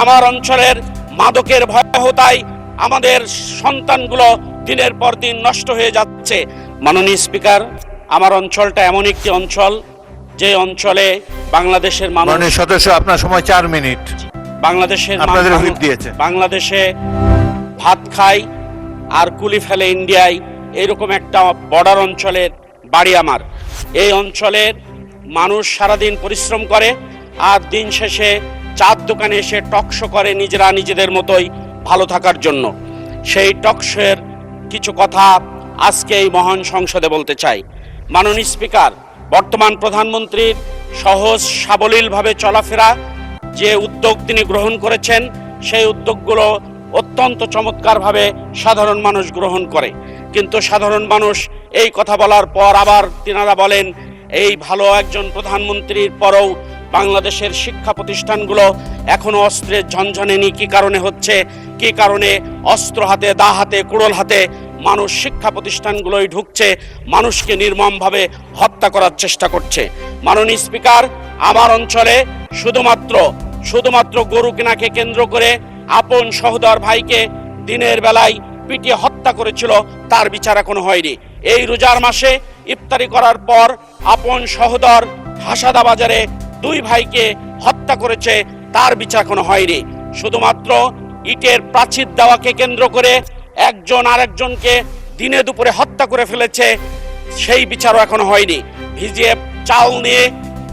আমার অঞ্চলের মাদকের ভয়াবহতায় আমাদের সন্তানগুলো দিনের পর দিন নষ্ট হয়ে যাচ্ছে। মাননীয় স্পিকার, আমার অঞ্চলটা এমন একটি অঞ্চল যে অঞ্চলে বাংলাদেশের মানুষ। মাননীয় সদস্য, আপনার সময় 4 মিনিট। বাংলাদেশে ভাত খায় আর কুলি ফেলে ইন্ডিয়ায়, এরকম একটা বর্ডার অঞ্চলের বাড়ি আমার। এই অঞ্চলের মানুষ সারাদিন পরিশ্রম করে আর দিন শেষে চার দোকানে এসে টকশো করে নিজেরা নিজেদের মতোই ভালো থাকার জন্য। সেই টকশোর কিছু কথা আজকে এই মহান সংসদে বলতে চাই। মাননীয় স্পিকার, বর্তমান প্রধানমন্ত্রীর সহজ সাবলীলভাবে চলাফেরা যে উদ্যোগ তিনি গ্রহণ করেছেন, সেই উদ্যোগগুলো অত্যন্ত চমৎকারভাবে সাধারণ মানুষ গ্রহণ করে। কিন্তু সাধারণ মানুষ এই কথা বলার পর আবার তিনারা বলেন এই ভালো একজন প্রধানমন্ত্রীর পরেও বাংলাদেশের শিক্ষা প্রতিষ্ঠানগুলো এখনো অস্ত্রের ঝনঝনেনি কি কারণে হচ্ছে, কি কারণে অস্ত্র হাতে, দা হাতে, কুড়োল হাতে মানুষ শিক্ষা প্রতিষ্ঠানগুলোই ঢুকছে, মানুষকে নির্মমভাবে হত্যা করার চেষ্টা করছে। মাননীয় স্পিকার, আমার অঞ্চলে শুধুমাত্র গরু কেনাকে কেন্দ্র করে আপন সহোদর ভাইকে দিনের বেলায় পিটিয়ে হত্যা করেছিল, তার বিচার এখনো হয়নি। এই রোজার মাসে ইফতারি করার পর আপন সহোদর হাসাদা বাজারে 2 ভাইকে হত্যা করেছে, তার বিচার এখনো হয়নি। শুধুমাত্র ইটের প্রাচীর দেওয়াকে কেন্দ্র করে একজন আরেকজনকে দিনে দুপুরে হত্যা করে ফেলেছে, সেই বিচারও এখনো হয়নি। ভিজিয়ে চাল নিয়ে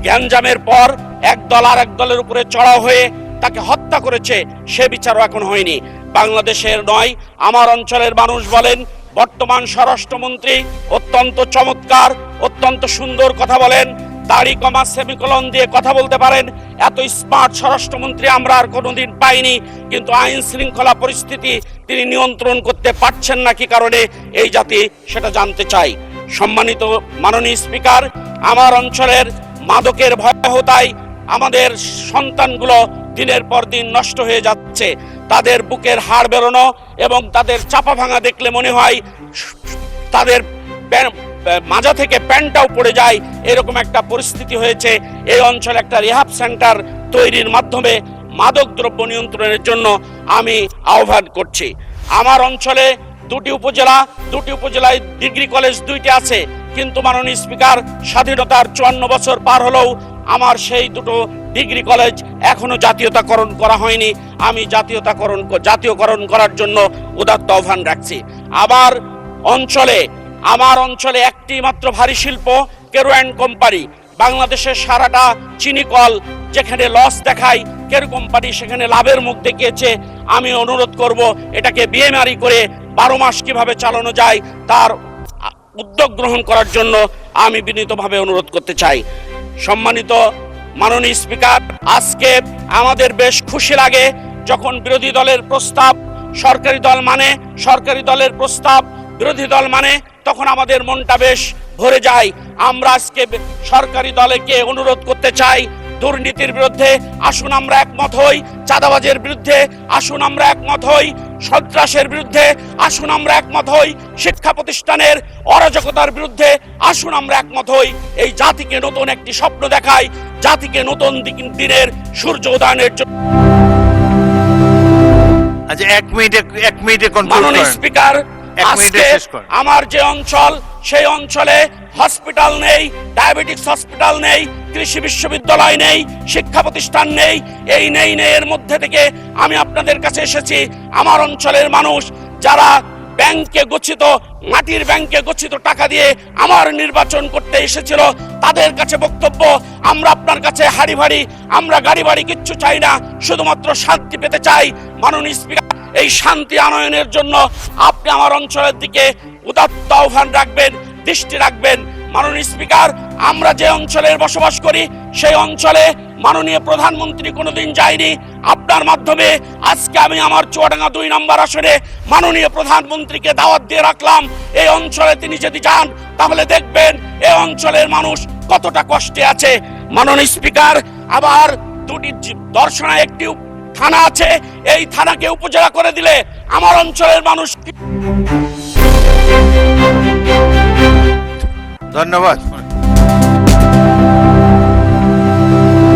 গ্যাঞ্জামের পর এক দল আর এক দলের উপরে চড়াও হয়ে তাকে হত্যা করেছে, সে বিচারও এখন হয়নি। বাংলাদেশের নয়, আমার অঞ্চলের মানুষ বলেন বর্তমান স্বরাষ্ট্রমন্ত্রী অত্যন্ত চমৎকার, অত্যন্ত সুন্দর কথা বলেন, দাড়ি কমা সেমিকোলন দিয়ে কথা বলতে পারেন। এত স্মার্ট স্বরাষ্ট্রমন্ত্রী আমরা আর কোনোদিন পাইনি। কিন্তু আইন শৃঙ্খলা পরিস্থিতি তিনি নিয়ন্ত্রণ করতে পারছেন না কি কারণে, এই জাতি সেটা জানতে চাই। সম্মানিত মাননীয় স্পিকার, আমার অঞ্চলের মাদকের ভয়াবহতায় আমাদের সন্তানগুলো দিনের পর দিন নষ্ট হয়ে যাচ্ছে। তাদের বুকের হাড় বেরোনো এবং তাদের চাপা ভাঙা দেখলে মনে হয় তাদের মাজা থেকে প্যান্টটাও পড়ে যায়, এরকম একটা পরিস্থিতি হয়েছে। এই অঞ্চলে একটা রিহাব সেন্টার তৈরির মাধ্যমে মাদক দ্রব্য নিয়ন্ত্রণের জন্য আমি আহ্বান করছি। আমার অঞ্চলে 2টি উপজেলায় ডিগ্রি কলেজ 2টি আছে, কিন্তু মাননীয় স্পিকার, স্বাধীনতার 54 বছর পার হলেও আমার সেই 2টো ডিগ্রি কলেজ এখনো জাতীয়তাকরণ করা হয়নি। আমি জাতীয়করণ করার জন্য উদাত্ত আহ্বান রাখছি। আমার অঞ্চলে একটি মাত্র ভারী শিল্প কেরো অ্যান্ড কোম্পানি। বাংলাদেশের সারাটা চিনি কল যেখানে লস দেখায়, কেরো কোম্পানি সেখানে লাভের মুখ দেখিয়েছে। আমি অনুরোধ করব এটাকে বিএমআরই করে 12 মাস কিভাবে চালানো যায় তার উদ্যোগ গ্রহণ করার জন্য আমি বিনীতভাবে অনুরোধ করতে চাই। সম্মানিত মাননীয় স্পিকার, আজকে আমাদের বেশ খুশি লাগে যখন বিরোধী দলের প্রস্তাব সরকারি দল মানে, সরকারি দলের প্রস্তাব বিরোধী দল মানে, তখন আমাদের মনটা বেশ ভরে যায়। আমরা আজকে সরকারি দলকে অনুরোধ করতে চাই, দুর্নীতির বিরুদ্ধে আসুন আমরা একমত হই, চাঁদাবাজের বিরুদ্ধে আসুন আমরা একমত হই, সন্ত্রাসের বিরুদ্ধে আসুন আমরা একমত হই, শিক্ষা প্রতিষ্ঠানের অরাজকতার বিরুদ্ধে আসুন আমরা একমত হই। এই জাতিকে নতুন একটি স্বপ্ন দেখাই, জাতিকে নতুন দিনের সূর্য উদয়ের জন্য। আচ্ছা, 1 মিনিটে মাননীয় স্পিকার, আজকে আমার যে অঞ্চল, সেই অঞ্চলে হসপিটাল নেই, ডায়াবেটিক্স হসপিটাল নেই, কৃষি বিশ্ববিদ্যালয় নেই, শিক্ষা প্রতিষ্ঠান নেই। এই নেই এর মধ্যে থেকে আমি আপনাদের কাছে এসেছি। আমার অঞ্চলের মানুষ যারা মাটির ব্যাংকে গচ্ছিত টাকা দিয়ে আমার নির্বাচন করতে এসেছিল, তাদের কাছে বক্তব্য, আমরা আপনার কাছে হাড়ি ভাড়ি, আমরা গাড়ি বাড়ি কিচ্ছু চাই না, শুধুমাত্র শান্তি পেতে চাই। মাননীয় স্পিকার, এই শান্তি আনয়নের জন্য আপনি আমার অঞ্চলের দিকে উদাত্ত আহ্বান রাখবেন, দৃষ্টি রাখবেন। মাননীয় স্পিকার, আমরা যে অঞ্চলে বসবাস করি সেই অঞ্চলে মাননীয় প্রধানমন্ত্রী কোনোদিন যায়নি। আপনার মাধ্যমে আজকে আমি আমার চুয়াডাঙ্গা 2 নম্বর আসনে মাননীয় প্রধানমন্ত্রীকে দাওয়াত দিয়ে রাখলাম। এই অঞ্চলে তিনি যদি যান তাহলে দেখবেন এই অঞ্চলের মানুষ কতটা কষ্টে আছে। মাননীয় স্পিকার, আবার 2টি দর্শনায় একটি থানা আছে, এই থানাকে উপজেলা করে দিলে আমার অঞ্চলের মানুষ। ধন্যবাদ।